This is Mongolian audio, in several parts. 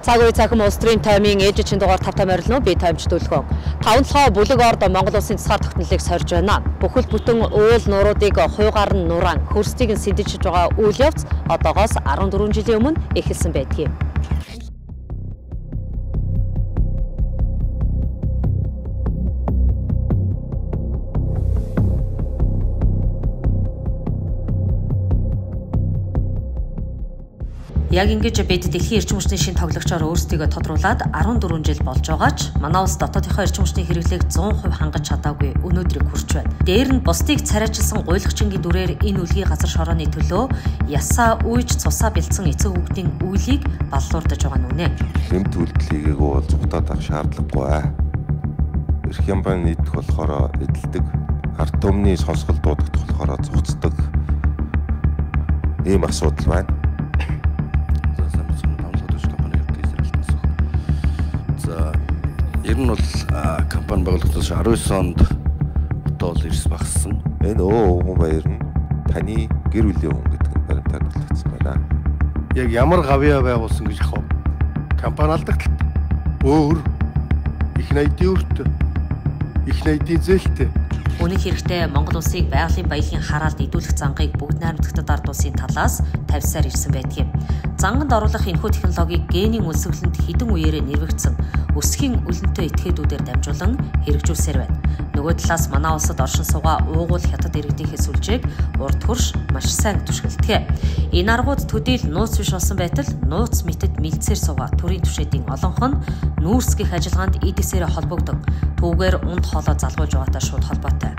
Цаг үе цахим улс төрийн таймын ээж чинь дугаар 5 морилно би таймч төлгөө. 5 бүлэг орд Монгол улсын тусгаар тогтнолыг сорж байна. Бүхэл бүтэн уул нууруудыг хуйгаар нь нураан хөрстийг нь сэтэж байгаа үйл явц одоогоос 14 жилийн өмнө эхэлсэн байдгийг. Яг ингэж бид дэлхийн эрчим хүчний шин тоглогчоор өөрсдийгөө тодруулаад 14 жил болж байгаа ч манай улс дотоодынхоо эрчим хүчний хэрэглээг 100% хангаж чадаагүй өнөөдрийг хүрч байна. Дээр нь бусдыг царайчилсан гуйлагчингийн дүрээр энэ үлгий газар шорооны төлөө ясаа үйж цусаа бэлдсэн эцэг хүүхдийн үйлийг баллуурдаж байгаа нь үнэ. Хэмт үйлдэлийг бол зугатаад авах шаардлагагүй аа. Эрх ямбан нийтх болохоор эдэлдэг, ард түмний сонсгол дуудагдах болохоор зугацдаг ийм асуудал байна. Ер нь бол компани байгуулагдсанаас 19 онд одоо бол эрс багассан. Энэ хүн баяр нь таны гэр бүлийн хүн гэдэг нь баримтаар батлагдсан байна. Яг ямар гавьяа байгуулсан гэж яах вэ? Компани алдагдлаа. Өөр их найдын өртөө, их найдын зээлтэй. Үүнийг хэрэгтэй Монгол улсыг байгалийн баялагын хараалд идүүлэх зангыг бүгд найрамдагтад ард улсын талаас тавьсаар ирсэн байдгийг. Занганд оруулах энэхүү технологиг генийн үлсгэлэнд хэдэн үеэрээ нэрвэгдсэн өсгийн үлэнтэй этгээдүүдээр дамжуулан хэрэгжүүлсээр байна. Нөгөө талаас манай улсад оршин суугаа уугуул хятад иргэдийнхээс сүлжээг урд хурш маш сайн түшгэлдэг. Энэ аргууд төдийл нууц биш болсон байтал нууц мэтэд мэлцээр суугаа төрийн түвшээдийн олонх нь нүүрсгэх ажиллагаанд эдгсээрээ холбогдсон. Түүгээр унд хоолой залгуулж байгаатай шууд холбоотой.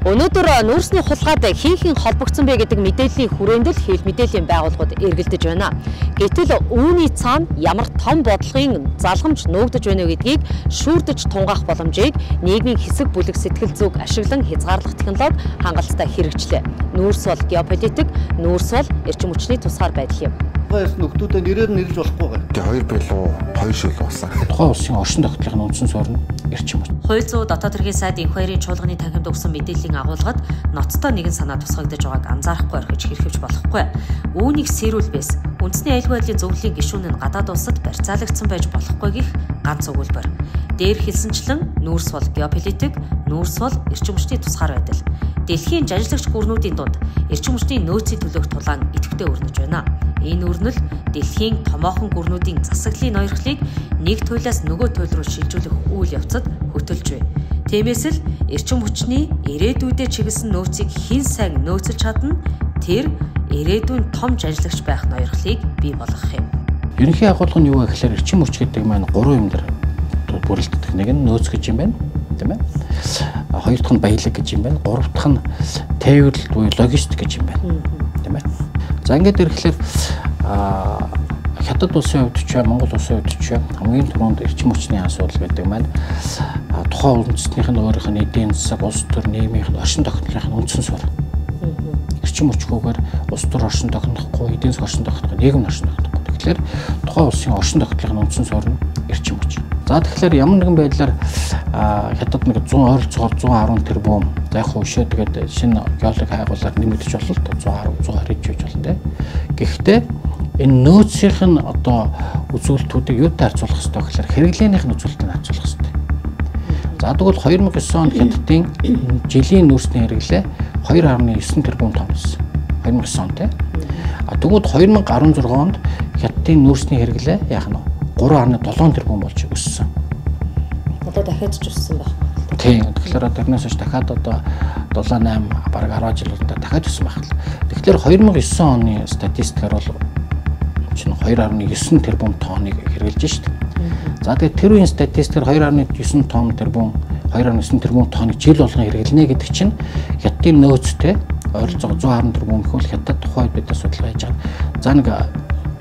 Өнөөдөр нүүрсний хулгайд хинхэн холбогдсон бэ гэдэг мэдээллийн хүрээнд л хэл мэдээллийн байгууллагууд эргэлдэж байна. Гэтэл үүний цаана ямар том бодлогын залгамж нуугдж байна гэдгийг шүүрдэж тунгаах боломжийг нийгмийн хэсэг бүлэг сэтгэл зүг ашиглан хязгаарлах технологи хангалттай хэрэгжлээ. Нүүрс бол геополитик, нүүрс бол эрчим хүчний тусгаар байдал юм. Баярс нөхдүүдэд нэрээр нэрлж болохгүй. Тэгээ 2 билүү 2 шил болсон. Тухайн улсын оршин тогтнолын үндсэн суурь нь эрчим хүч. Хууль зүйн дотоод хэргийн сайд энх хоёрын чуулганы танхимд өгсөн мэдээллийн агуулгад ноцтой нэгэн санаа тусгагдж байгааг анзаарахгүй орхиж хэрхэвч болохгүй. Үүнийг сэрүүлбээс үндэсний аюулгүй байдлын зөвлөлийн гишүүн нь гадаад улсад барьцаалагдсан байж болохгүй гэх ганц өгүүлбэр. Дээр хэлсэнчлэн нүүрс бол геополитик, нүүрс бол эрчим хүчний тусгаар байдал. Дэлхийн жанжлагч гүрнүүдийн дунд эрчим хүчний нөөцийн төлөөх тулаан идэвхтэй өрнөж байна. Энэ өрнөл дэлхийн томоохон гүрнүүдийн засаглалын ноёрхлыг нэг туйлаас нөгөө туйл руу шилжүүлэх үйл явцад хөтөлж байна. Тиймээс л эрчим хүчний ирээдүйдээ чиглэсэн нөөцийг хэн сайн нөөцөж чадна, тэр ирээдүйн том жанжлагч байх ноёрхлыг бий болгох юм. Ерөнхий агуулга нь юу вэ гэхээр эрчим хүч гэдэг маань 3 юм дээр бүрэлддэг. Нэг нь нөөц гэж юм байна, тийм ээ. Хоёр дахь нь баялаг гэж юм байна. Гурав дахь нь тээвэрлэл буюу логистик гэж юм байна. Тийм ээ. За ингээд ирэхлээр хятад улсын хувьд ч Монгол улсын хувьд ч хамгийн түрүүнд эрчим хүчний асуудал гэдэг маань тухайн үндэстнийх нь өөрийнх нь эдийн засаг, улс төр нийгмийнх нь оршин тогтнолынх нь үндсэн суурь. Эрчим хүчгүйгээр улс төр оршин тогтнохгүй, эдийн засаг оршин тогтнохгүй, нийгэм оршин тогтнохгүй. Тэгэхээр тухайн улсын оршин тогтнолынх нь үндсэн суурь нь эрчим хүч. За тэгэхээр ямар нэгэн байдлаар хятад нэг 100 ойролцоогоор 110 тэрбум. За яг хөшөө тэгээд шинэ геологи хайгуулаар нэмэгдэж болно л 110 120 гэж болно те. Гэхдээ энэ нөөцийнх нь одоо үзүүлэлтүүдийг юутай харьцуулах хэрэгтэй гэхээр хэрэглээнийх нь үзүүлэлтийг харьцуулах хэрэгтэй. За тэгвэл 2009 онд хятадын жилийн нүүрсний хэрэглээ 2.9 тэрбум тонн байсан. 2009 онд те. Тэгвэл 2016 онд хятадын нүүрсний хэрэглээ яах нь 3.7 тэрбум болж өссөн. Одоо дахиад ч өссөн байна. Тийм. Тэгэхээр тэрнээс хойш дахиад одоо 7-8 бараг 10 жил болтой дахиад өссөн байна. Тэгэхээр 2009 оны статистикаар бол чинь 2.9 тэрбум тонныг хэрэглэж шít. За тэгээд тэр үеийн статистикаар 2.9 тэрбум 2.9 тэрбум тонныг жил болгон хэрэглэнэ гэдэг чинь хятадын нөөцтэй ойролцоогоор 110 тэрбум их бол хятад тухайд бид асуудал байж байгаа. За нэг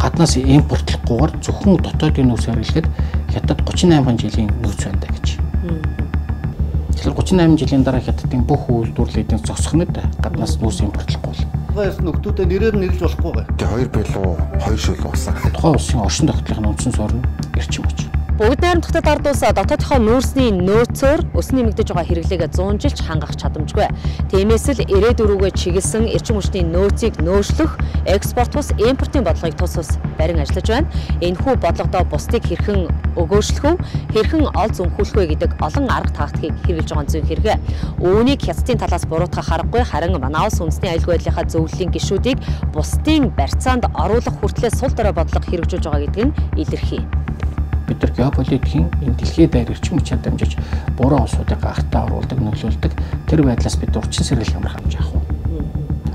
гаднаас импортлохгүйгээр зөвхөн дотоодын нөөц хэрэглэхэд хятад 38 жилийн нөөц байна гэж. Тэгэхээр 38 жилийн дараа хятадын бүх үйлдвэрлэлүүдийн зогсохнод гаднаас нүүрс импортлохгүй бол. Тухайн нөхдүүдэд нэрээр нэрлэж болохгүй гэ. Тэгээ 2 билүү 2 шүл басан. Тухайн улсын оршин тогтнолын үндсэн суурь нь эрчим хүч. Бүгд найрамдахад ард улс дотоодынхоо нүүрсний нөөцөөр өс нэмэгдэж байгаа хэрэглээгээ 100 жилч хангах чадамжгүй. Тиймээс л ирээдүйн рүүгээ чиглэсэн эрчим хүчний нөөцийг нөөцлөх, экспорт бус импортын бодлогыг тус ус барин ажиллаж байна. Энэхүү бодлогодоо бусдыг хэрхэн өгөөжлөх вэ, хэрхэн ол зөнхүүлэх вэ гэдэг олон арга тактикийг хэрэгжилж байгаа зүйн хэрэгэ. Үүнийг хятадын талаас буруутгах аргагүй, харин манай улс үндэсний аюулгүй байдлынхаа зөвлөлийн гишүүдийг бусдын барьцаанд оруулах хүртлээр сул дорой бодлого хэрэгжүүлж байгаа гэдэг нь илэрхий. Бид нар геополитикийн энэ дэлхийн даяар эрчим хүчээр дамжиж буруу улсуудыг гартаа оруулдаг, нөлөөлдөг тэр байдлаас бид урьдчилан сэргийлэх ямар хэмжээ авах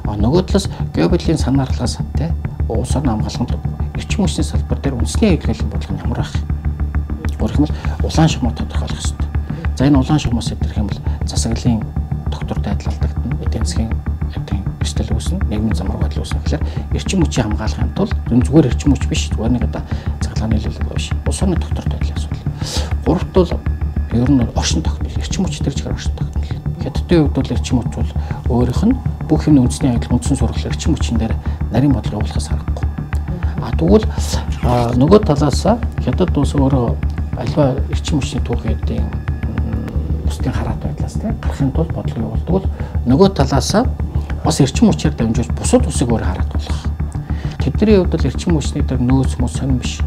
вэ? Нөгөө талаас геополитикийн санаарлаас те улс орны хамгаалалтанд эрчим хүчний салбар дээр үндэсний аюулгүй бодлого нь ямар байх? Өөрөөр хэлбэл улаан шугамыг тодорхойлох ёстой. За энэ улаан шугамаас илэрх юм бол засаглалын доктортой адилалдагдана, эдийн засгийн эрсдэл үүснэ, нийгмийн замраг байдал үүснэ гэхээр эрчим хүчийг хамгаалахын тулд зүгээр эрчим хүч биш, зүгээр нэг одоо цахилгааны нийлүүлэг биш. Улс орны доктортой адилхан асуудал. Гуравт бол ер нь оршин тогтнол, эрчим хүч төр чигээр оршин тогтнол. Хятадын хувьд бол эрчим хүч бол өөрийнх нь бүх юм үндэсний аюулгүй үндсэн суурьлал эрчим хүчин дээр нарийн бодлого явуулахаас аргагүй. Тэгвэл нөгөө талаас хятад улс өөрөө альва эрчим хүчний түүхийдийн бусдын хараат байдлаас гарахын тулд бодлого явуулдаг бол нөгөө талаас бас эрчим хүчээр дамжуулж бусад улсыг өөр хараад болох. Тэдний хувьд бол эрчим хүчний дээр нөөц мөс сонирн биш.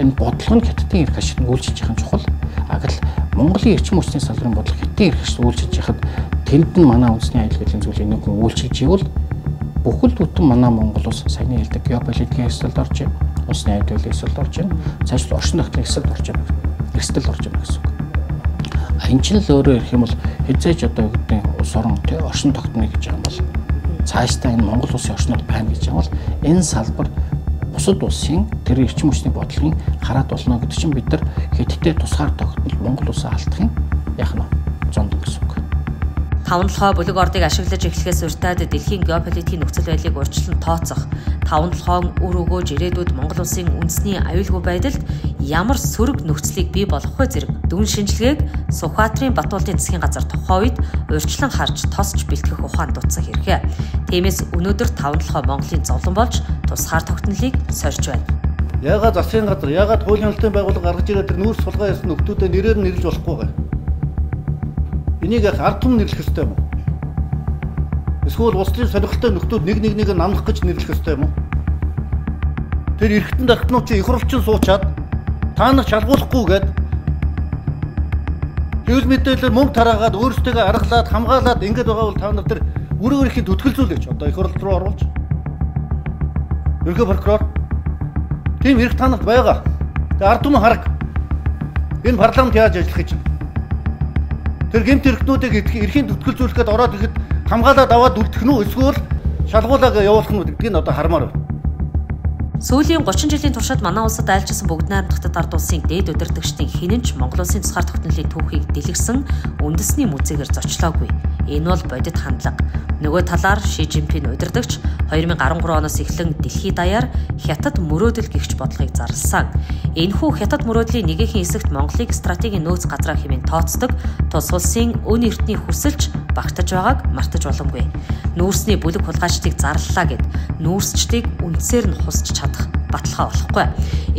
Энэ бодлого нь хятадын эрх ашиг үйлчилж байгаа чухал. Гэтэл Монголын эрчим хүчний салбарын бодлого хятадын эрх ашиг үйлчилж байхад тэнд нь манай үндэсний аюулгүй байдлын зүйлийг нэг хүн үйлчилж ивэл бүхэл бүтэн манай Монгол улс саяны хэлдэг геополитикийн эсрэлд орж байна. Улсны аюулгүй байдлын эсрэлд орж байна. Цаашдаа оршин тогтнолын эсрэлд орж байна. Эрсдэл орж байна гэсэн үг. Энэ ч л өөрөө ирэх юм бол хязгаарч одоо гэдэг улс орон оршин тогтноо гэж байгаа юм бол цаашдаа энэ Монгол улсын орчнод байна гэж байгаа бол энэ салбар бусад улсын тэр эрчим хүчний бодлогын хараат болно гэдэг чинь бид нар хятадтай тусгаар тогтнол Монгол улсаа алдахын яах нь зонд гэсэн үг. Таван толгой бүлэг ордыг ашиглаж эхлэхээс урьдаад дэлхийн геополитикийн нөхцөл байдлыг урьдчилан тооцох, таван толгойн үр өгөөж ирээдүйд Монгол улсын үндэсний аюулгүй байдалд ямар сөрөг нөхцөлийг бий болгох вэ зэрэг дүн шинжилгээг Сүхбаатарын Батуулдын засгийн газар тухайн үед урьдчилан харж тосч бэлтгэх ухаан дутсан хэрэгэ. Тиймээс өнөөдөр таван толгой Монголын зовлон болж тусгаар тогтнолыг сорьж байна. Яагаад засгийн газар, яагаад хуулийн хяналтын байгууллага гаргаж ирээд тэр нүүрс сулгаа ясны нөхдүүдэд нэрээр нэрлэж болохгүй гэ. Энийг яг ард түмэн нэрлэх ёстой юм уу? Эсвэл улсын сонирхолтой нөхдүүд нэг намлах гэж нэрлэх ёстой юм уу? Тэр эргэтэн дахтнууд чи их хурлчин суучаад та нар шалгуулахгүй гээд хэвлэл мэдээлэл мөнгө тараагаад өөрсдөө аргалаад хамгаалаад ингэж байгаа бол та нар тэр өөрийнхөө төтгөлзүүлээч одоо их хурл руу оруулж. Ерхий прокурор тийм эрх танахт байгаа. Тэгээ ард түмэн хараг. Энэ парламент яаж ажиллах гэж байна? Тэр гэмт хэрэгтнүүдийг эрхийн төтгөлзүүлэхэд ороод ирэхэд хамгаалаад аваад үлдэх нь үү эсвэл шалгуулаад явуулах нь гэдгийг нь одоо хармаар байна. Сүүлийн 30 жилийн туршид манай улсад айлчилсан бүгд найрамдахад ард улсын дээд удирдагчдын хинэнч Монгол улсын тусгаар тогтнолын түүхийг дэлгэсэн үндэсний музейгээр зочлоогүй. Энэ бол бодит хандлага. Нөгөө талаар Ши Жинпин удирдагч 2013 оноос эхлэн дэлхийд даяар хятад мөрөөдөл гихч бодлогыг зарласан. Энэхүү хятад мөрөөдлийн нэгэн хэсэгт Монголыг стратегийн нөөц газраа хэмээн тооцдог тус улсын өн эрдний хүсэлж багтаж байгааг мартаж боломгүй. Нүүрсний бүлэг хулгайчдыг зарлалаа гэд нүүрсчдийг үндсээр нь хусч чадах баталгаа болохгүй.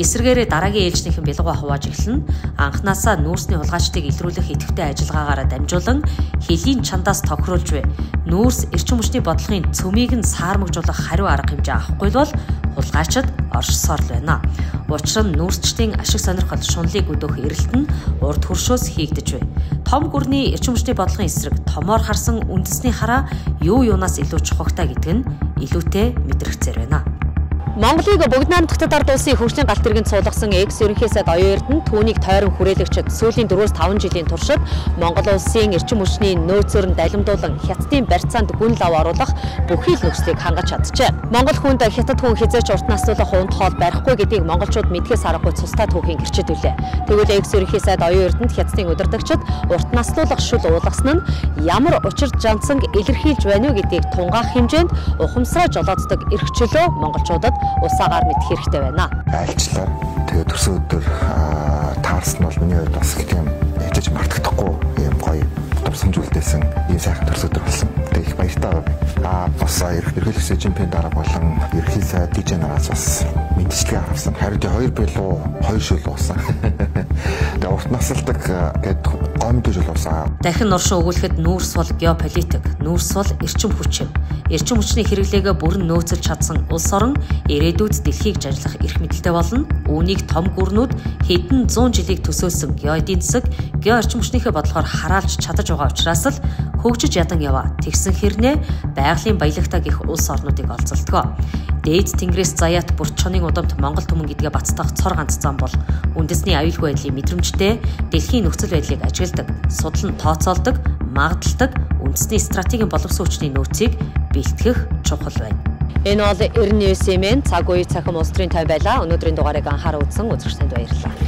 Эсвэргээрээ дараагийн ээлжнийхэн бэлгуа хувааж эхэлнэ. Анхнаасаа нүүрсний хулгайчдыг илрүүлэх идэвхтэй ажиллагаагаараа дамжуулан хэлийн чандаас тохируулж буй нүүрс эрчим хүчний бодлогын цөмийг нь саармагжуулах хариу арга хэмжээ авахгүй бол хулгайчид оршсоор л байна. Учир нь нүүрсчдийн ашиг сонирхол шунлыг өдөөх эрэлт нь урд хөршөөс хийгдэж буй. Том гүрний эрчим хүчний бодлогын эсрэг томоор харсан үндэсний хараа юу юунаас илүү чухагтай гэдэг нь илүүтэй мэдрэгцээр байна. Монголыг бүгд найрамдахад ард улсын хөгжлийн галт тэргэнд суулгасан экс ерөнхий сайд Оюун Эрдэнэ түүнийг тойрон хүрээлэгчид сүүлийн 4-5 жилийн туршид Монгол улсын эрчим хүчний нөөцөөр нь далимдуулан хятадын барьцаанд гүн лав оруулах бүхий л нөхцөлийг хангаж чаджээ. Монгол хүнд хятад хүн хязгаарч урт наслуулах унд хоол барихгүй гэдгийг монголчууд мэдгээс аргагүй цустай түүхийн гэрчидүүлээ. Тэгвэл экс ерөнхий сайд Оюун Эрдэнэт хятадын удирдагчид урт наслуулах шүл уулгасан нь ямар учир жанцанг илэрхийлж байна вэ гэдгийг тунгаах хэмжээнд ухамсараа жолооддог эрх чөлөө монголчуудад усаагаар мэдэх хэрэгтэй байна. Айлчлаа. Тэгээд төрсөн өдөр таарсан бол миний хувьд бас их тийм ядаж мартагдахгүй юм гоё тусламж үлдээсэн ийм сайхан төрсөдөр болсон. Тэгээ их баяртай байна. Бас ерөнхийлөгч Си Жинпин дарга болон ерөнхий сайд DJ нараас бас мэдээлэл авсан. Харин 2 билүү 2 шүл уусан. Тэгээ урт насалдаг гэдэг гомдож болсон. Дахин уршин өгүүлэхэд нүүрс бол геополитик, нүүрс бол эрчим хүч юм. Эрчим хүчний хэрэглээгээ бүрэн нөөцөлж чадсан улс орон ирээдүйд дэлхийг жанжлах эрх мэдэлтэй болно. Үүнийг том гүрнүүд хэдэн 100 жилийг төсөөлсөн гео эдийн засаг, гео орчин хүчнийхээ бодлохоор хараалж чадаж байгаа учраас л хөгжиж ядан яваа. Тэгсэн хэрнээ байгалийн баялагтай гих улс орнуудыг олзолдгоо. Дээд тэнгэрээс заяат бүр чонын удамд Монгол түмэн гэдгээ бацтах цор ганц зам бол үндэсний аюулгүй байдлын мэдрэмжтэй дэлхийн нөхцөл байдлыг ажигладаг, судлан тооцоолдог, магадaltaг үндэсний стратегийн боловсон хүчний нөөцийг бэлтгэх чухал байна. Энэ бол 99-ийн цаг үе цахим улс төрийн тав байлаа. Өнөөдрийн дугаарыг анхаарал үзсэн үзэгчдэд баярлалаа.